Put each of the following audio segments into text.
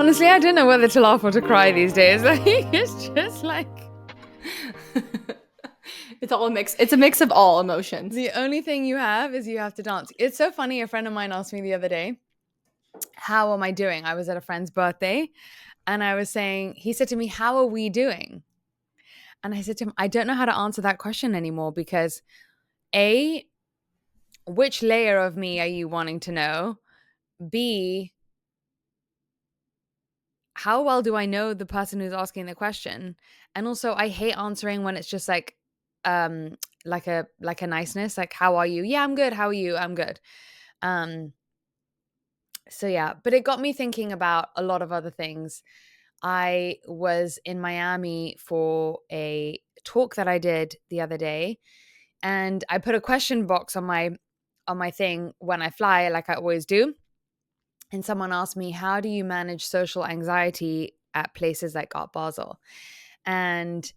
Honestly, I don't know whether to laugh or to cry these days. Like, it's just like It's all a mix. It's a mix of all emotions. the only thing you have is you have to dance. It's so funny. A friend of mine asked me the other day, how am I doing? I was at a friend's birthday and I was saying, he said to me, how are we doing? And I said to him, I don't know how to answer that question anymore because A, which layer of me are you wanting to know? B, how well do I know the person who's asking the question? And also I hate answering when it's just um like a niceness, like how are you? Yeah, I'm good. How are you? I'm good. Um so yeah, but it got me thinking about a lot of other things. I was in Miami for a talk that I did the other day, and I put a question box on my thing when I fly, like I always do. And someone asked me, how do you manage social anxiety at places like Art Basel? And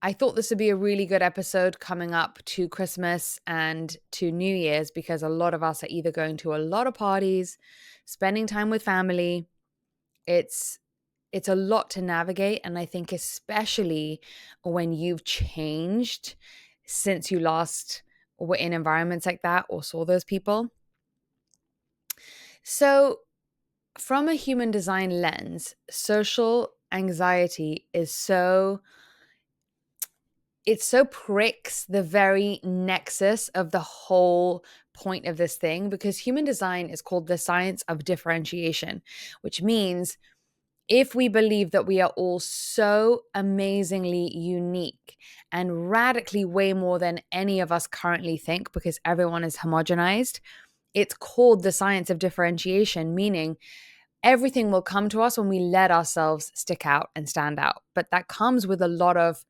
I thought this would be a really good episode coming up to Christmas and to New Year's, because a lot of us are either going to a lot of parties, spending time with family. It's it's a lot to navigate, and I think especially when you've changed since you last were in environments like that or saw those people. So, from a human design lens, social anxiety is it so pricks the very nexus of the whole point of this thing, because human design is called the science of differentiation, which means if we believe that we are all so amazingly unique and radically way more than any of us currently think, because everyone is homogenized, it's called the science of differentiation, meaning everything will come to us when we let ourselves stick out and stand out. But that comes with a lot of,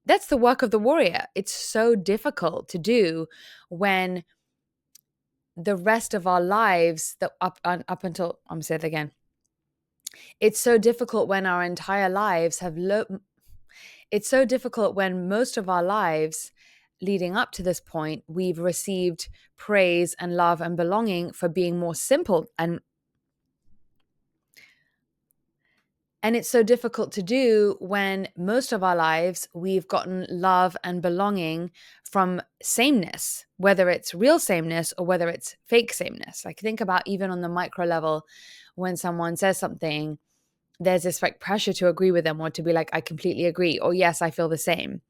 that's the work of the warrior. It's so difficult to do when the rest of our lives, that up until, I'm gonna say it again, it's so difficult when our entire lives have it's so difficult when most of our lives leading up to this point we've received praise and love and belonging for being more simple, and it's so difficult to do when most of our lives we've gotten love and belonging from sameness, whether it's real sameness or whether it's fake sameness. Like, think about even on the micro level, when someone says something, there's this like pressure to agree with them, or to be like, I completely agree, or yes, I feel the same.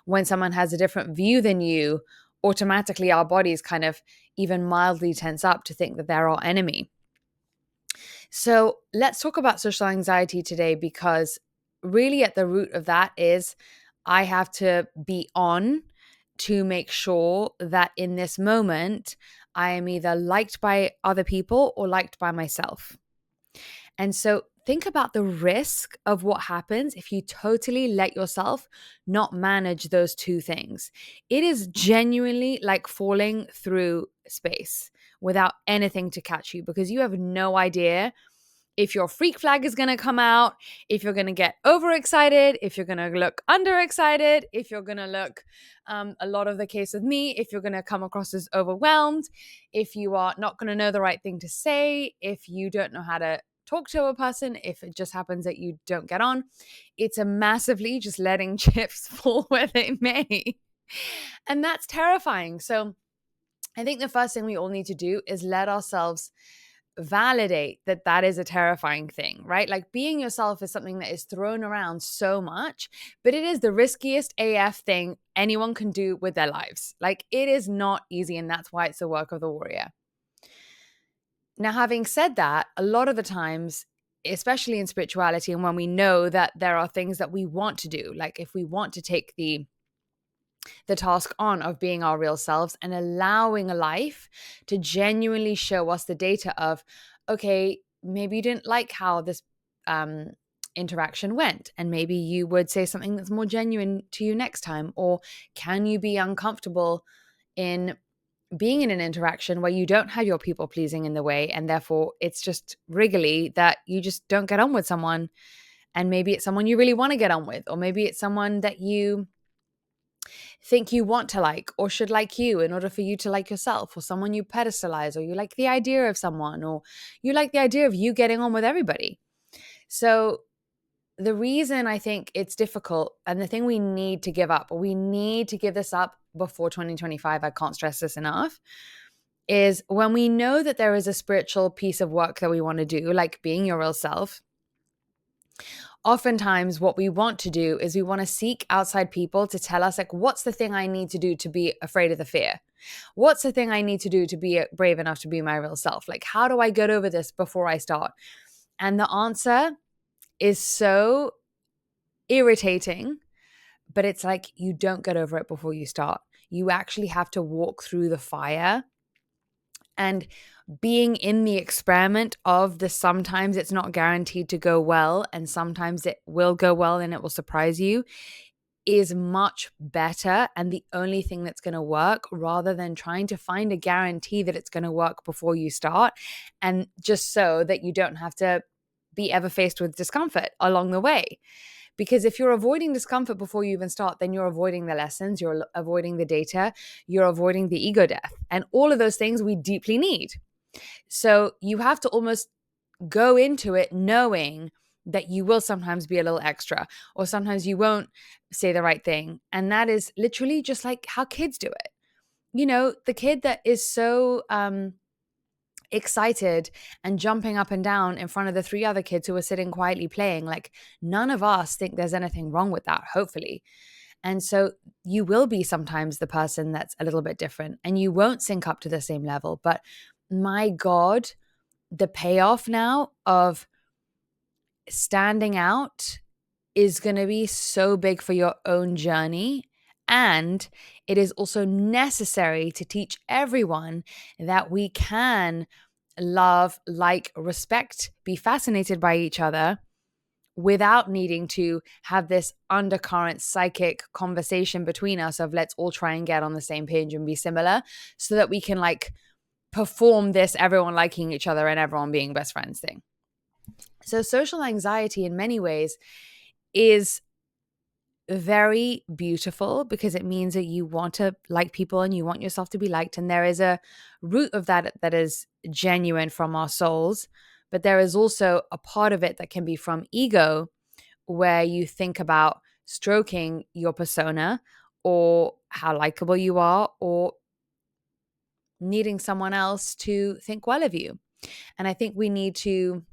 When someone has a different view than you, automatically our bodies kind of even mildly tense up to think that they're our enemy. So let's talk about social anxiety today, because really at the root of that is I have to be on to make sure that in this moment, I am either liked by other people or liked by myself. And so think about the risk of what happens if you totally let yourself not manage those two things. It is genuinely like falling through space without anything to catch you, because you have no idea if your freak flag is going to come out, if you're going to get overexcited, if you're going to look underexcited, if you're going to look, a lot of the case with me, if you're going to come across as overwhelmed, if you are not going to know the right thing to say, if you don't know how to talk to a person, if it just happens that you don't get on. It's a massively just letting chips fall where they may. And that's terrifying. So I think the first thing we all need to do is let ourselves validate that that is a terrifying thing, right? Like, being yourself is something that is thrown around so much, but it is the riskiest AF thing anyone can do with their lives. Like, it is not easy, and that's why it's the work of the warrior. Now, having said that, a lot of the times, especially in spirituality, and when we know that there are things that we want to do, like if we want to take the task on of being our real selves and allowing a life to genuinely show us the data of, okay, maybe you didn't like how this interaction went, and maybe you would say something that's more genuine to you next time. Or can you be uncomfortable in being in an interaction where you don't have your people pleasing in the way, and therefore it's just wriggly that you just don't get on with someone, and maybe it's someone you really want to get on with, or maybe it's someone that you think you want to like or should like you in order for you to like yourself, or someone you pedestalize, or you like the idea of someone, or you like the idea of you getting on with everybody. So the reason I think it's difficult, and the thing we need to give up, or we need to give this up before 2025, I can't stress this enough, is when we know that there is a spiritual piece of work that we want to do, like being your real self. Oftentimes what we want to do is we want to seek outside people to tell us, like, what's the thing I need to do to be afraid of the fear? What's the thing I need to do to be brave enough to be my real self? Like, how do I get over this before I start? And the answer is so irritating, but it's like, you don't get over it before you start. You actually have to walk through the fire, and being in the experiment of the sometimes it's not guaranteed to go well and sometimes it will go well and it will surprise you is much better, and the only thing that's going to work, rather than trying to find a guarantee that it's going to work before you start, and just so that you don't have to be ever faced with discomfort along the way. Because if you're avoiding discomfort before you even start, then you're avoiding the lessons, you're avoiding the data, you're avoiding the ego death, and all of those things we deeply need. So you have to almost go into it knowing that you will sometimes be a little extra, or sometimes you won't say the right thing. And that is literally just like how kids do it. You know, the kid that is so excited and jumping up and down in front of the three other kids who are sitting quietly playing, like, none of us think there's anything wrong with that, hopefully. And so you will be sometimes the person that's a little bit different and you won't sync up to the same level. But my God, the payoff now of standing out is going to be so big for your own journey. And it is also necessary to teach everyone that we can love, like, respect, be fascinated by each other without needing to have this undercurrent psychic conversation between us of let's all try and get on the same page and be similar, so that we can like perform this everyone liking each other and everyone being best friends thing. So social anxiety in many ways is very beautiful because it means that you want to like people and you want yourself to be liked. And there is a root of that that is genuine from our souls. But there is also a part of it that can be from ego, where you think about stroking your persona or how likable you are, or needing someone else to think well of you. And I think we need to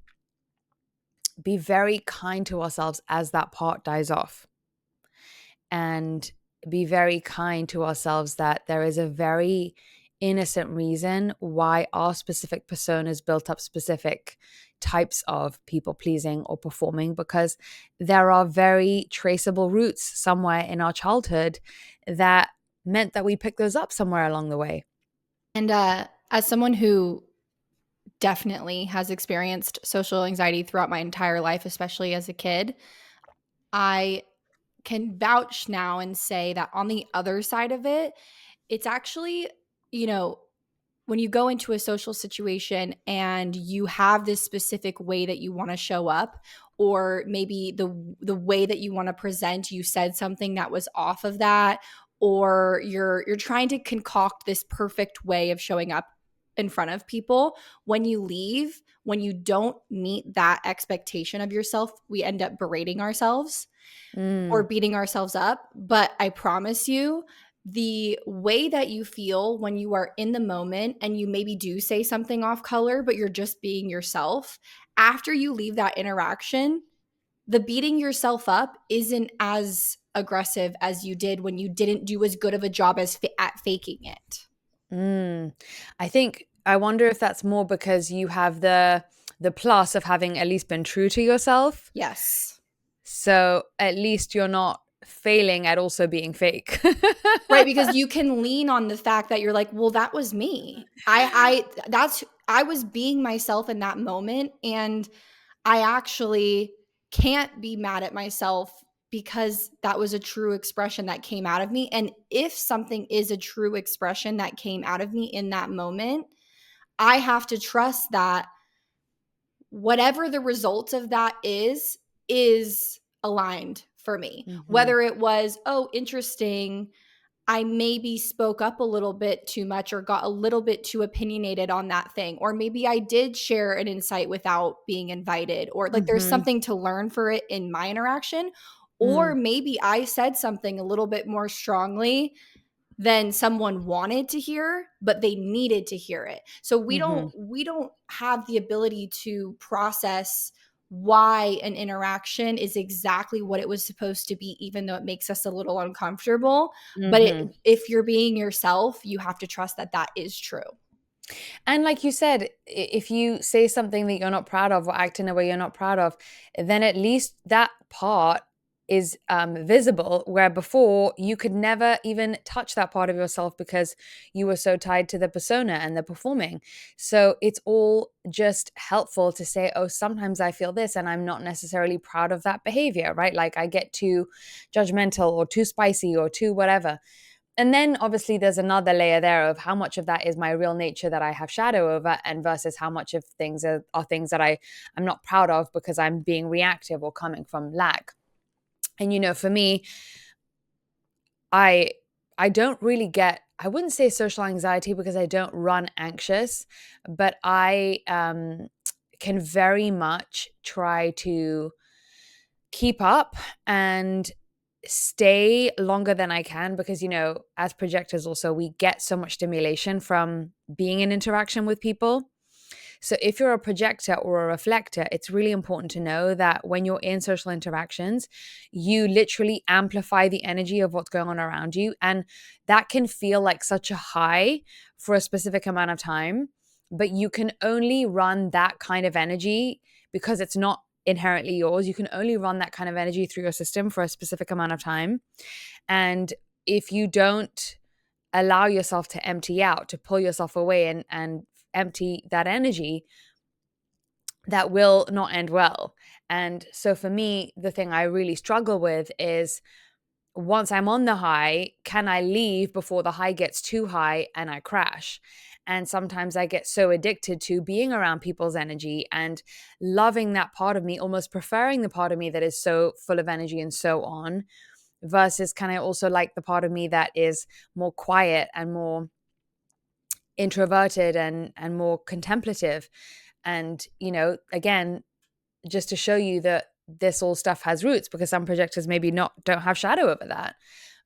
be very kind to ourselves as that part dies off, and be very kind to ourselves that there is a very innocent reason why our specific personas built up specific types of people pleasing or performing, because there are very traceable roots somewhere in our childhood that meant that we picked those up somewhere along the way. And as someone who definitely has experienced social anxiety throughout my entire life, especially as a kid, I can vouch now and say that on the other side of it, it's actually, you know, when you go into a social situation and you have this specific way that you want to show up, or maybe the way that you want to present, you said something that was off of that, or you're trying to concoct this perfect way of showing up in front of people. When you leave, when you don't meet that expectation of yourself, we end up berating ourselves or Mm, beating ourselves up. But I promise you, the way that you feel when you are in the moment and you maybe do say something off color, but you're just being yourself, after you leave that interaction, the beating yourself up isn't as aggressive as you did when you didn't do as good of a job as at faking it. mm. I wonder if that's more because you have the plus of having at least been true to yourself. Yes. So at least you're not failing at also being fake. Right, because you can lean on the fact that you're like, well, that was me. I was being myself in that moment, and I actually can't be mad at myself because that was a true expression that came out of me. And if something is a true expression that came out of me in that moment, I have to trust that whatever the result of that is aligned for me. Mhm. Whether it was, oh, interesting, I maybe spoke up a little bit too much or got a little bit too opinionated on that thing. Or maybe I did share an insight without being invited, or like there's Mhm. something to learn for it in my interaction. Or Mm. maybe I said something a little bit more strongly than someone wanted to hear, but they needed to hear it. So Mhm. we don't have the ability to process why an interaction is exactly what it was supposed to be, even though it makes us a little uncomfortable. But Mhm. if you're being yourself, you have to trust that that is true. And like you said, if you say something that you're not proud of or act in a way you're not proud of, then at least that part is visible, where before you could never even touch that part of yourself because you were so tied to the persona and the performing. So it's all just helpful to say, oh, sometimes I feel this and I'm not necessarily proud of that behavior, right? Like I get too judgmental or too spicy or too whatever. And then obviously there's another layer there of how much of that is my real nature that I have shadow over, and versus how much of things are things that I'm not proud of because I'm being reactive or coming from lack. And for me, I I don't really get, I wouldn't say social anxiety because I don't run anxious, but I can very much try to keep up and stay longer than I can because, as projectors, also, we get so much stimulation from being in interaction with people. So, if you're a projector or a reflector, it's really important to know that when you're in social interactions, you literally amplify the energy of what's going on around you. And that can feel like such a high for a specific amount of time, but you can only run that kind of energy because it's not inherently yours. You can only run that kind of energy through your system for a specific amount of time. And if you don't allow yourself to empty out, to pull yourself away and empty that energy, that will not end well. And so for me, the thing I really struggle with is, once I'm on the high, can I leave before the high gets too high and I crash? And sometimes I get so addicted to being around people's energy and loving that part of me, almost preferring the part of me that is so full of energy and so on, versus can I also like the part of me that is more quiet and more introverted and more contemplative. And again, just to show you that this all stuff has roots, because some projectors maybe not don't have shadow over that.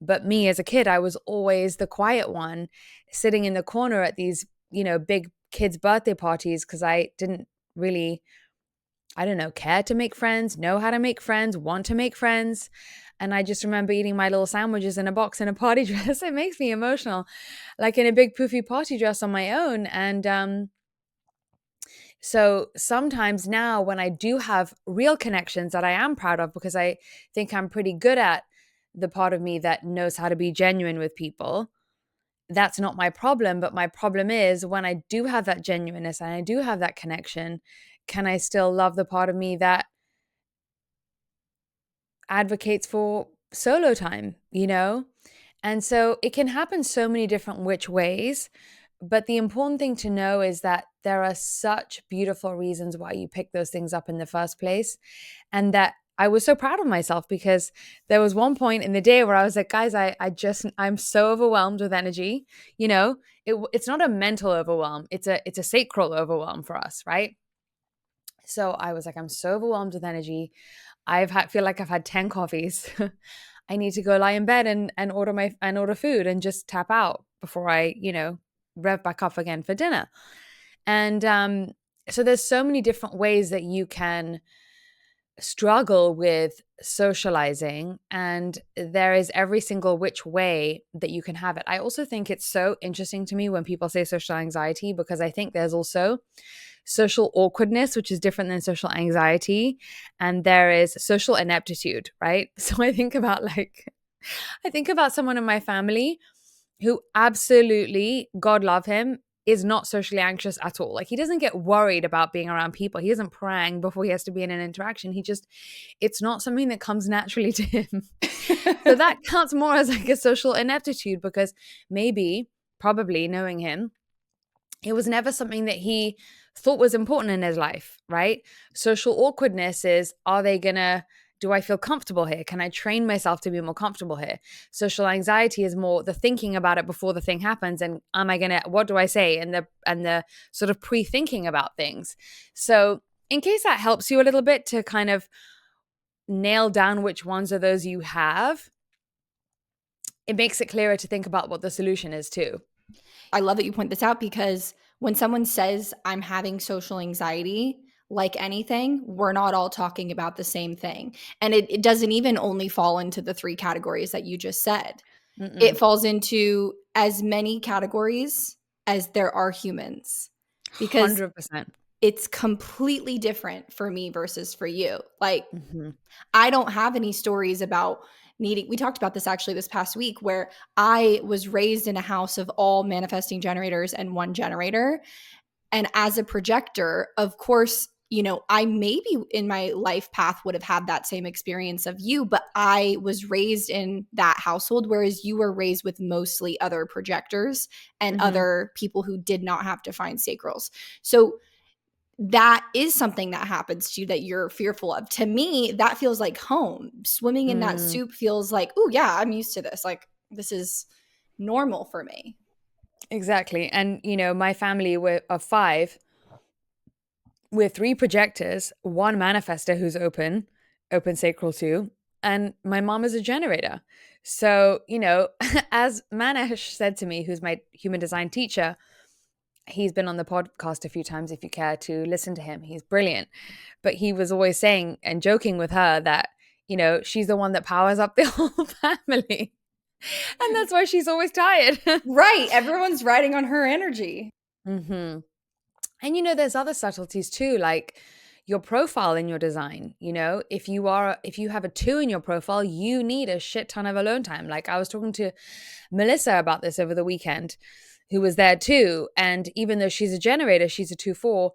But me as a kid, I was always the quiet one sitting in the corner at these big kids birthday parties because I didn't really, I don't know, care to make friends, know how to make friends, want to make friends. And I just remember eating my little sandwiches in a box in a party dress. It makes me emotional, like in a big poofy party dress on my own. And so sometimes now, when I do have real connections that I am proud of, because I think I'm pretty good at the part of me that knows how to be genuine with people, that's not my problem. But my problem is when I do have that genuineness and I do have that connection, can I still love the part of me that advocates for solo time, And so it can happen so many different which ways. But the important thing to know is that there are such beautiful reasons why you pick those things up in the first place. And that I was so proud of myself because there was one point in the day where I was like, guys, I'm so overwhelmed with energy. It's not a mental overwhelm. It's a sacral overwhelm for us, right? So I was like, I'm so overwhelmed with energy. Feel like I've had 10 coffees. I need to go lie in bed and order food and just tap out before I, rev back up again for dinner. And so there's so many different ways that you can struggle with socializing, and there is every single which way that you can have it. I also think it's so interesting to me when people say social anxiety, because I think there's also social awkwardness, which is different than social anxiety, and there is social ineptitude, right? So I think about someone in my family who absolutely, God love him, is not socially anxious at all. Like, he doesn't get worried about being around people. He doesn't prang before he has to be in an interaction. It's not something that comes naturally to him. So that counts more as like a social ineptitude, because probably knowing him, it was never something that he thought was important in his life, right? Social awkwardness is, are they gonna do I feel comfortable here? Can I train myself to be more comfortable here? Social anxiety is more the thinking about it before the thing happens. And am I gonna, what do I say? And the sort of pre-thinking about things. So in case that helps you a little bit to kind of nail down which ones of those you have, it makes it clearer to think about what the solution is too. I love that you point this out because when someone says I'm having social anxiety, like anything, we're not all talking about the same thing. And it doesn't even only fall into the three categories that you just said. It Mm-mm. falls into as many categories as there are humans because 100%. it's completely different for me versus for you. Like, Mm-hmm. I don't have any stories about needing, we talked about this actually this past week, where I was raised in a house of all manifesting generators and one generator. And as a projector, of course, you know, I maybe in my life path would have had that same experience of you, but I was raised in that household, whereas you were raised with mostly other projectors and Mm-hmm. other people who did not have defined sacrals. So that is something that happens to you that you're fearful of. To me, that feels like home. Swimming in that Mm, soup feels like, oh, yeah, I'm used to this. Like, this is normal for me. exactly. And, my family were of five. We're three projectors, one manifester who's open sacral too, and my mom is a generator. So, as Manesh said to me, who's my human design teacher, he's been on the podcast a few times if you care to listen to him. He's brilliant. But he was always saying and joking with her that, she's the one that powers up the whole family. And that's why she's always tired. Right. Everyone's riding on her energy. hmm And there's other subtleties too, like your profile in your design. If you have a 2 in your profile, you need a shit ton of alone time. Like I was talking to Melissa about this over the weekend, who was there too. And even though she's a generator, she's a 2-4.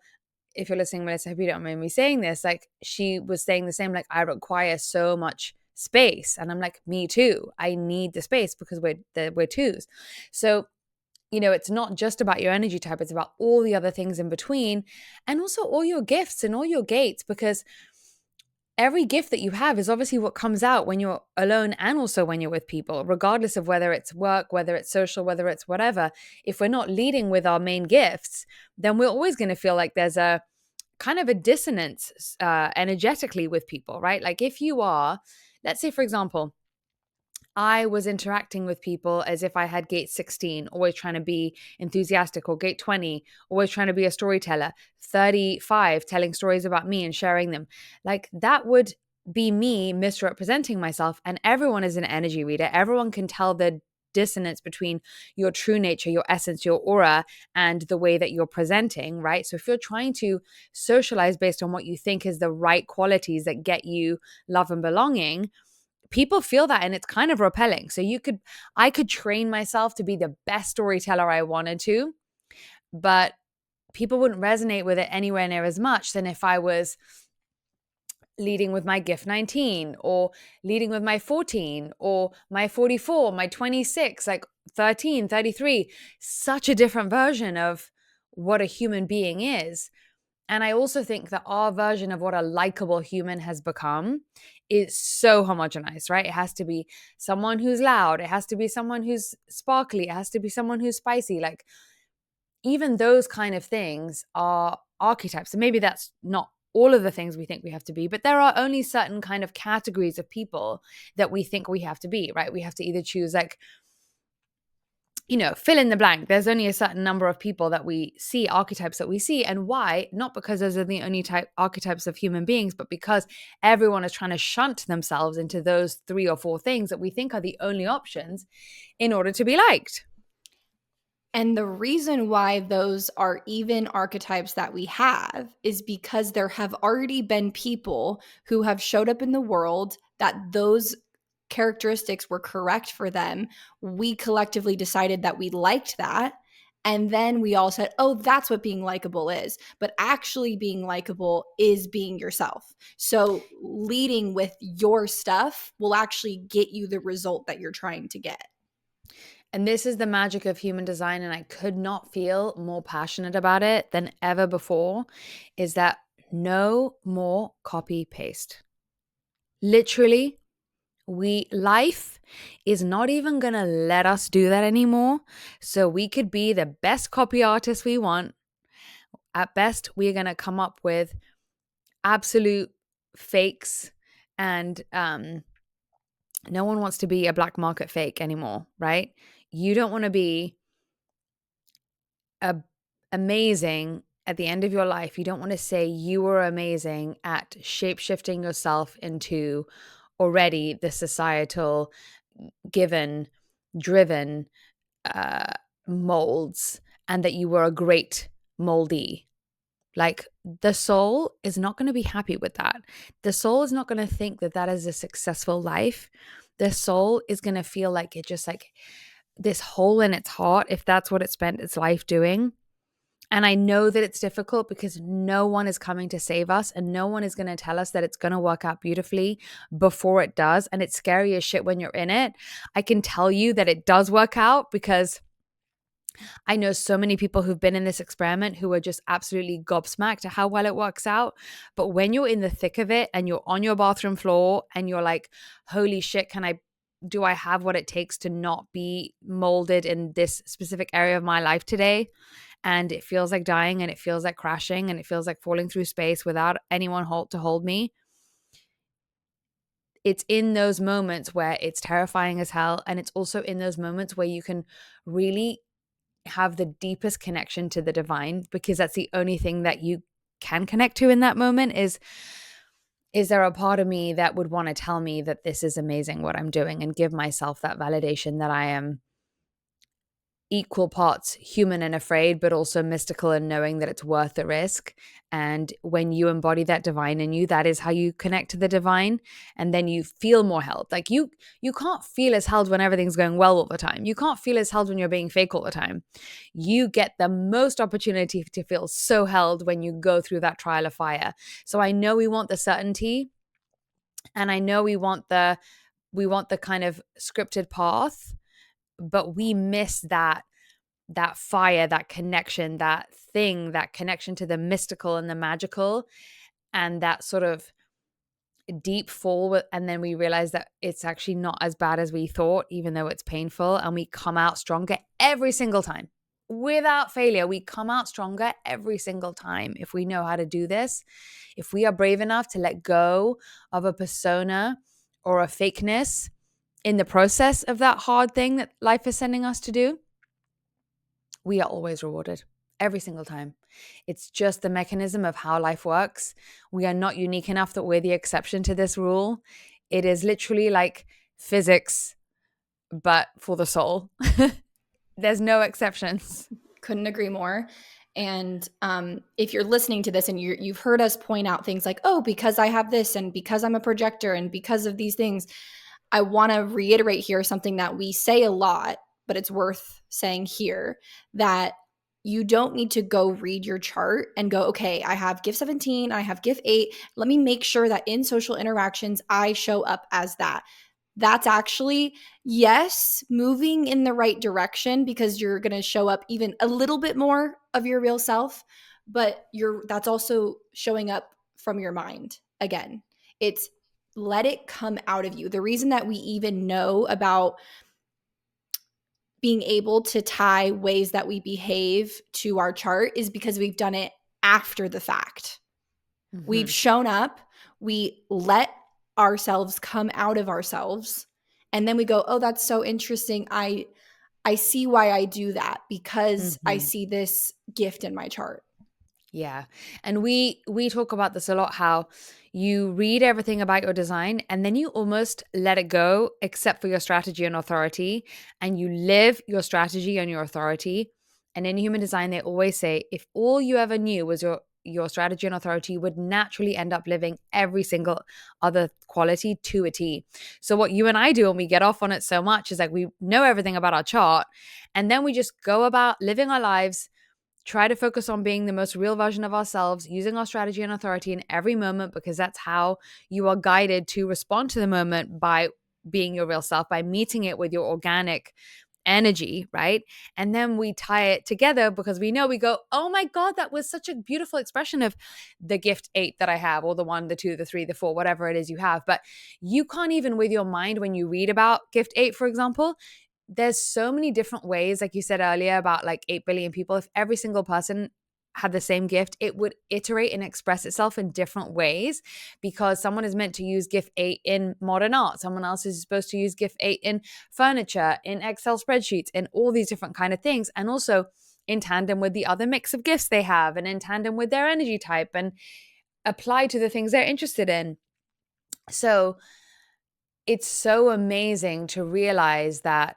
If you're listening, Melissa, I hope you don't mind me saying this. Like she was saying the same, like I require so much space. And I'm like, me too. I need the space because we're twos. So it's not just about your energy type, it's about all the other things in between and also all your gifts and all your gates, because every gift that you have is obviously what comes out when you're alone and also when you're with people, regardless of whether it's work, whether it's social, whether it's whatever. If we're not leading with our main gifts, then we're always going to feel like there's a kind of a dissonance energetically with people, right? Like if you are, let's say, for example, I was interacting with people as if I had gate 16, always trying to be enthusiastic, or gate 20, always trying to be a storyteller, 35, telling stories about me and sharing them. Like that would be me misrepresenting myself. And everyone is an energy reader. Everyone can tell the dissonance between your true nature, your essence, your aura, and the way that you're presenting, right? So if you're trying to socialize based on what you think is the right qualities that get you love and belonging, people feel that and it's kind of repelling. So I could train myself to be the best storyteller I wanted to, but people wouldn't resonate with it anywhere near as much than if I was leading with my gift 19 or leading with my 14 or my 44, my 26, like 13, 33. Such a different version of what a human being is. And I also think that our version of what a likable human has become is so homogenized, right? It has to be someone who's loud. It has to be someone who's sparkly. It has to be someone who's spicy. Like even those kind of things are archetypes. And maybe that's not all of the things we think we have to be, but there are only certain kind of categories of people that we think we have to be, right? We have to either choose like, fill in the blank. There's only a certain number of people that we see, archetypes that we see. And why? Not because those are the only archetypes of human beings, but because everyone is trying to shunt themselves into those 3 or 4 things that we think are the only options in order to be liked. And the reason why those are even archetypes that we have is because there have already been people who have showed up in the world that those characteristics were correct for them. We collectively decided that we liked that. And then we all said, oh, that's what being likable is. But actually, being likable is being yourself. So, leading with your stuff will actually get you the result that you're trying to get. And this is the magic of human design. And I could not feel more passionate about it than ever before, is that no more copy paste. Literally, life is not even going to let us do that anymore. So we could be the best copy artists we want. At best, we're going to come up with absolute fakes, and no one wants to be a black market fake anymore, right? You don't want to be a, amazing at the end of your life. You don't want to say you were amazing at shape shifting yourself into already the societal given driven uh, molds, and that you were a great moldee. Like, the soul is not going to be happy with that. The soul is not going to think that that is a successful life. The soul is going to feel like it just like this hole in its heart if that's what it spent its life doing. And I know that it's difficult because no one is coming to save us, and no one is going to tell us that it's going to work out beautifully before it does. And it's scary as shit when you're in it. I can tell you that it does work out because I know so many people who've been in this experiment who are just absolutely gobsmacked at how well it works out. But when you're in the thick of it and you're on your bathroom floor and you're like, holy shit, do I have what it takes to not be molded in this specific area of my life today? And it feels like dying, and it feels like crashing, and it feels like falling through space without anyone to hold me. It's in those moments where it's terrifying as hell. And it's also in those moments where you can really have the deepest connection to the divine, because that's the only thing that you can connect to in that moment. Is there a part of me that would want to tell me that this is amazing what I'm doing, and give myself that validation that I am equal parts human and afraid, but also mystical, and knowing that it's worth the risk. And when you embody that divine in you, that is how you connect to the divine. And then you feel more held. Like, you can't feel as held when everything's going well all the time. You can't feel as held when you're being fake all the time. You get the most opportunity to feel so held when you go through that trial of fire. So I know we want the certainty, and I know we want the kind of scripted path, but we miss that fire, that connection, that connection to the mystical and the magical, and that sort of deep fall. And then we realize that it's actually not as bad as we thought, even though it's painful. And we come out stronger every single time. Without failure, we come out stronger every single time if we know how to do this. If we are brave enough to let go of a persona or a fakeness in the process of that hard thing that life is sending us to do, we are always rewarded every single time. It's just the mechanism of how life works. We are not unique enough that we're the exception to this rule. It is literally like physics, but for the soul. There's no exceptions. Couldn't agree more. And if you're listening to this and you've heard us point out things like, oh, because I have this, and because I'm a projector, and because of these things, I want to reiterate here something that we say a lot, but it's worth saying here, that you don't need to go read your chart and go, okay, I have gift 17, I have gift 8. Let me make sure that in social interactions, I show up as that. That's actually, yes, moving in the right direction, because you're going to show up even a little bit more of your real self, but that's also showing up from your mind. Again, it's let it come out of you. The reason that we even know about being able to tie ways that we behave to our chart is because we've done it after the fact. Mm-hmm. We've shown up, we let ourselves come out of ourselves, and then we go, oh, that's so interesting. I see why I do that, because I see this gift in my chart. Yeah. And we talk about this a lot, how you read everything about your design and then you almost let it go, except for your strategy and authority, and you live your strategy and your authority. And in human design, they always say, if all you ever knew was your strategy and authority, you would naturally end up living every single other quality to a T. So what you and I do when we get off on it so much is like, we know everything about our chart, and then we just go about living our lives, try to focus on being the most real version of ourselves, using our strategy and authority in every moment, because that's how you are guided to respond to the moment, by being your real self, by meeting it with your organic energy, right? And then we tie it together because we know, we go, oh my God, that was such a beautiful expression of the gift 8 that I have, or the 1, the 2, the 3, the 4, whatever it is you have. But you can't even, with your mind, when you read about gift 8, for example, there's so many different ways, like you said earlier about like 8 billion people. If every single person had the same gift, it would iterate and express itself in different ways, because someone is meant to use gift 8 in modern art, someone else is supposed to use gift 8 in furniture, in Excel spreadsheets, in all these different kind of things, and also in tandem with the other mix of gifts they have, and in tandem with their energy type, and apply to the things they're interested in. So it's so amazing to realize that,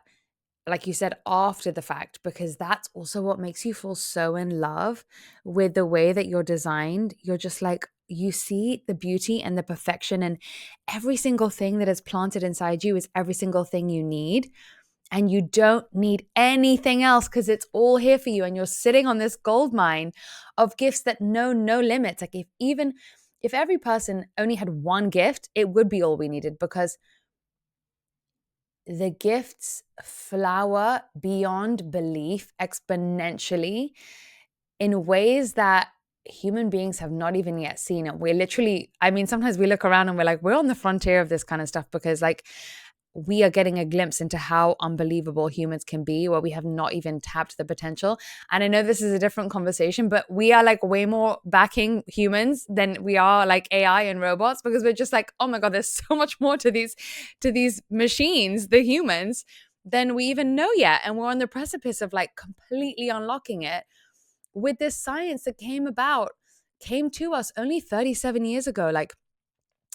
like you said, after the fact, because that's also what makes you fall so in love with the way that you're designed. You're just like, you see the beauty and the perfection, and every single thing that is planted inside you is every single thing you need. And you don't need anything else, because it's all here for you. And you're sitting on this gold mine of gifts that know no limits. Like, if every person only had one gift, it would be all we needed, because the gifts flower beyond belief exponentially in ways that human beings have not even yet seen. And we're literally, I mean, sometimes we look around and we're like, we're on the frontier of this kind of stuff, because like we are getting a glimpse into how unbelievable humans can be, where we have not even tapped the potential. And I know this is a different conversation, but we are like way more backing humans than we are like AI and robots, because we're just like, oh my God, there's so much more to these machines, the humans, than we even know yet. And we're on the precipice of like completely unlocking it with this science that came to us only 37 years ago. Like,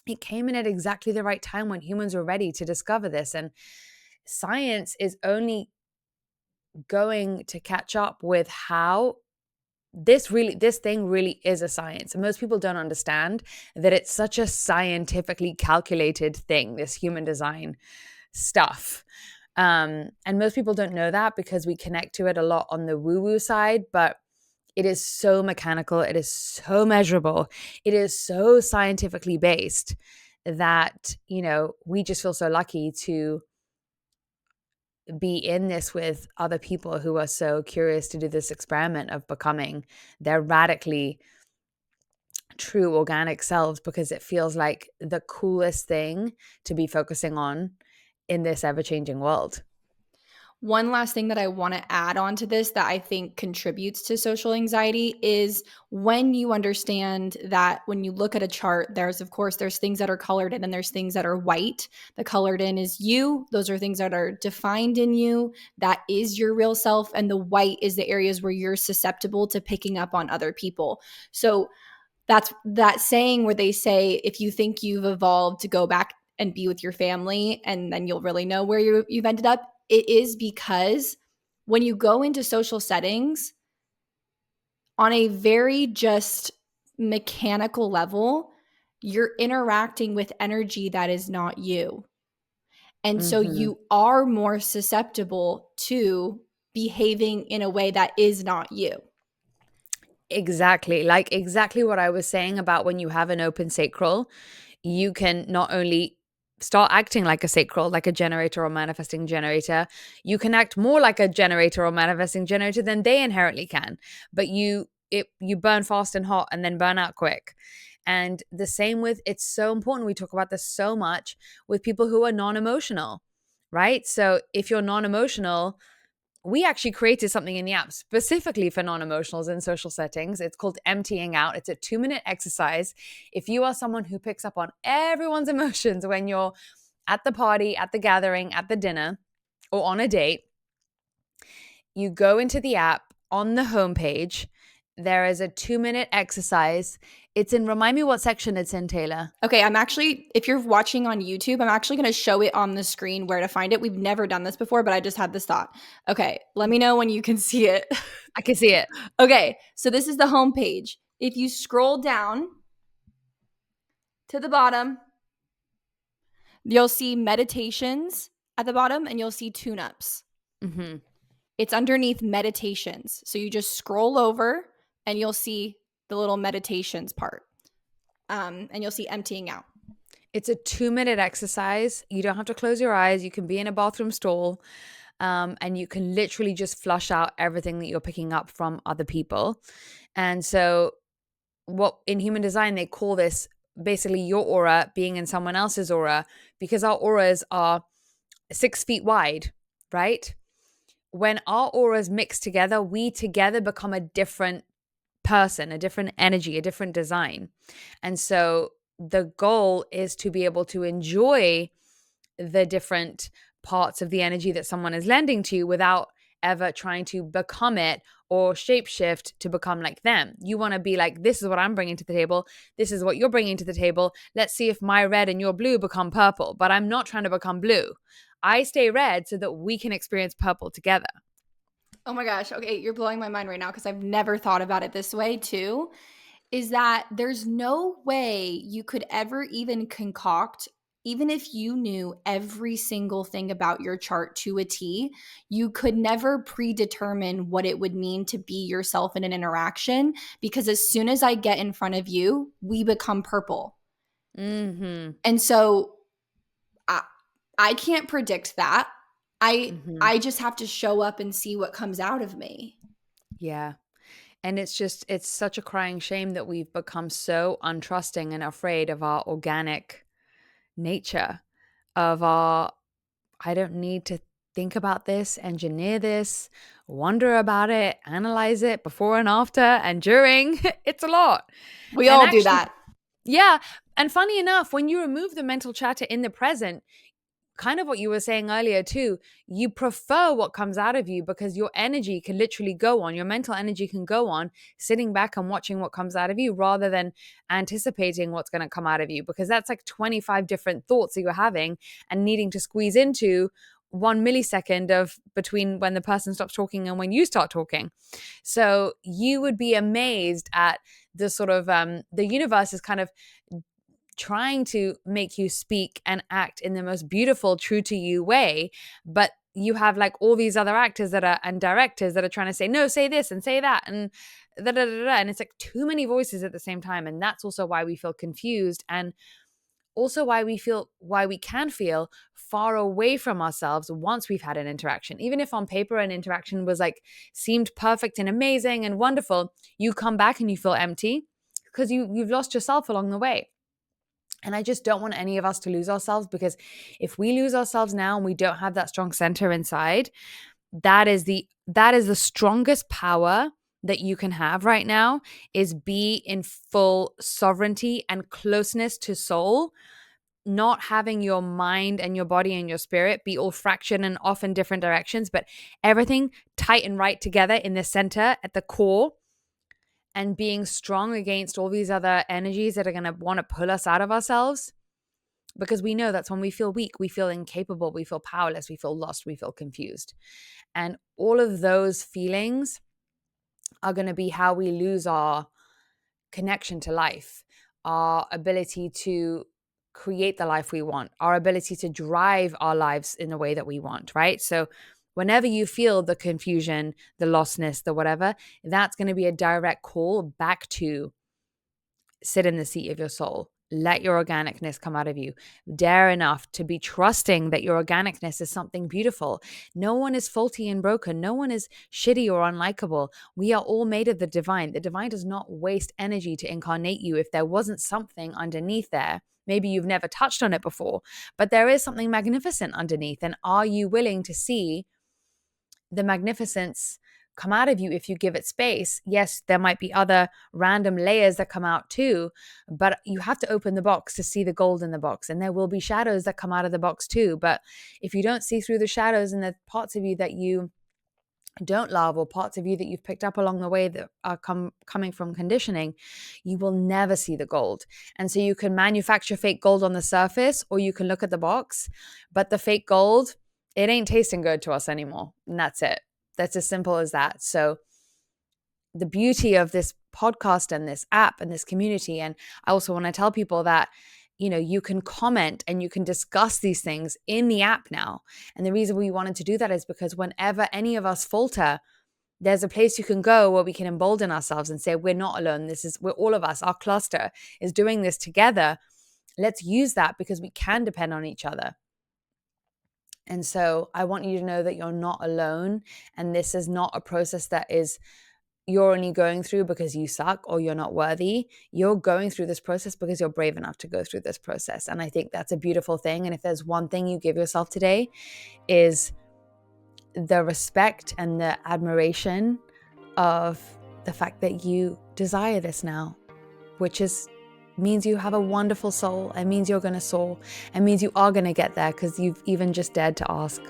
it came in at exactly the right time when humans were ready to discover this. And science is only going to catch up with how this thing really is a science. And most people don't understand that it's such a scientifically calculated thing, this human design stuff. And most people don't know that, because we connect to it a lot on the woo-woo side, but it is so mechanical, it is so measurable, it is so scientifically based that, we just feel so lucky to be in this with other people who are so curious to do this experiment of becoming their radically true organic selves, because it feels like the coolest thing to be focusing on in this ever-changing world. One last thing that I want to add on to this that I think contributes to social anxiety is when you understand that when you look at a chart, there's things that are colored in and there's things that are white. The colored in is you. Those are things that are defined in you. That is your real self. And the white is the areas where you're susceptible to picking up on other people. So that's that saying where they say, if you think you've evolved to go back and be with your family, and then you'll really know where you've ended up. It is because when you go into social settings on a very just mechanical level, you're interacting with energy that is not you. And so Mm-hmm. you are more susceptible to behaving in a way that is not you. Exactly. Like exactly what I was saying about when you have an open sacral, you can not only start acting like a sacral, like a generator or manifesting generator, you can act more like a generator or manifesting generator than they inherently can. But you burn fast and hot and then burn out quick. And the same with, it's so important. We talk about this so much with people who are non-emotional, right? So if you're non-emotional, we actually created something in the app specifically for non-emotionals in social settings. It's called emptying out. It's a 2-minute exercise. If you are someone who picks up on everyone's emotions when you're at the party, at the gathering, at the dinner, or on a date, you go into the app. On the homepage, there is a 2-minute exercise. It's in, remind me what section it's in, Taylor. Okay, if you're watching on YouTube, I'm actually going to show it on the screen where to find it. We've never done this before, but I just had this thought. Okay, let me know when you can see it. I can see it. Okay, so this is the home page. If you scroll down to the bottom, you'll see meditations at the bottom and you'll see tune-ups. Mm-hmm. It's underneath meditations. So you just scroll over and you'll see the little meditations part. And you'll see emptying out. It's a 2-minute exercise. You don't have to close your eyes. You can be in a bathroom stall. and you can literally just flush out everything that you're picking up from other people. And so, what in human design they call this basically your aura being in someone else's aura, because our auras are 6 feet wide, right? When our auras mix together, we together become a different person, a different energy, a different design. And so the goal is to be able to enjoy the different parts of the energy that someone is lending to you without ever trying to become it or shapeshift to become like them. You want to be like, this is what I'm bringing to the table. This is what you're bringing to the table. Let's see if my red and your blue become purple. But I'm not trying to become blue. I stay red so that we can experience purple together. Oh my gosh. Okay, you're blowing my mind right now because I've never thought about it this way too. Is that there's no way you could ever even concoct, even if you knew every single thing about your chart to a T, you could never predetermine what it would mean to be yourself in an interaction, because as soon as I get in front of you, we become purple. Mm-hmm. And so I, I can't predict that. I Mm-hmm. I just have to show up and see what comes out of me. Yeah. And it's such a crying shame that we've become so untrusting and afraid of our organic nature, of our, I don't need to think about this, engineer this, wonder about it, analyze it before and after and during. It's a lot. We And all do actually, that. yeah. And funny enough, when you remove the mental chatter in the present, kind of what you were saying earlier too, you prefer what comes out of you because your energy can literally go on, your mental energy can go on sitting back and watching what comes out of you rather than anticipating what's going to come out of you, because that's like 25 different thoughts that you're having and needing to squeeze into 1 millisecond of between when the person stops talking and when you start talking. So you would be amazed at the sort of the universe is kind of trying to make you speak and act in the most beautiful, true to you way. But you have like all these other actors that are and directors that are trying to say, no, say this and say that. And da, da, da, da. And it's like too many voices at the same time. And that's also why we feel confused. And also why we can feel far away from ourselves once we've had an interaction. Even if on paper an interaction was like seemed perfect and amazing and wonderful, you come back and you feel empty because you've lost yourself along the way. And I just don't want any of us to lose ourselves, because if we lose ourselves now and we don't have that strong center inside, that is the strongest power that you can have right now, is be in full sovereignty and closeness to soul, not having your mind and your body and your spirit be all fractured and off in different directions, but everything tight and right together in the center at the core, and being strong against all these other energies that are going to want to pull us out of ourselves, because we know that's when we feel weak, we feel incapable, we feel powerless, we feel lost, we feel confused. And all of those feelings are going to be how we lose our connection to life, our ability to create the life we want, our ability to drive our lives in the way that we want, right? So whenever you feel the confusion, the lostness, the whatever, that's going to be a direct call back to sit in the seat of your soul. Let your organicness come out of you. Dare enough to be trusting that your organicness is something beautiful. No one is faulty and broken. No one is shitty or unlikable. We are all made of the divine. The divine does not waste energy to incarnate you if there wasn't something underneath there. Maybe you've never touched on it before, but there is something magnificent underneath. And are you willing to see the magnificence come out of you if you give it space? Yes, there might be other random layers that come out too, but you have to open the box to see the gold in the box. And there will be shadows that come out of the box too. But if you don't see through the shadows and the parts of you that you don't love, or parts of you that you've picked up along the way that are coming from conditioning, you will never see the gold. And so you can manufacture fake gold on the surface, or you can look at the box, but the fake gold, it ain't tasting good to us anymore. And that's it. That's as simple as that. So the beauty of this podcast and this app and this community, and I also want to tell people that you can comment and you can discuss these things in the app now. And the reason we wanted to do that is because whenever any of us falter, there's a place you can go where we can embolden ourselves and say, we're not alone. We're all of us. Our cluster is doing this together. Let's use that because we can depend on each other. And so I want you to know that you're not alone. And this is not a process that is you're only going through because you suck or you're not worthy. You're going through this process because you're brave enough to go through this process. And I think that's a beautiful thing. And if there's one thing you give yourself today, is the respect and the admiration of the fact that you desire this now, which is means you have a wonderful soul. It means you're going to soar. It means you are going to get there because you've even just dared to ask.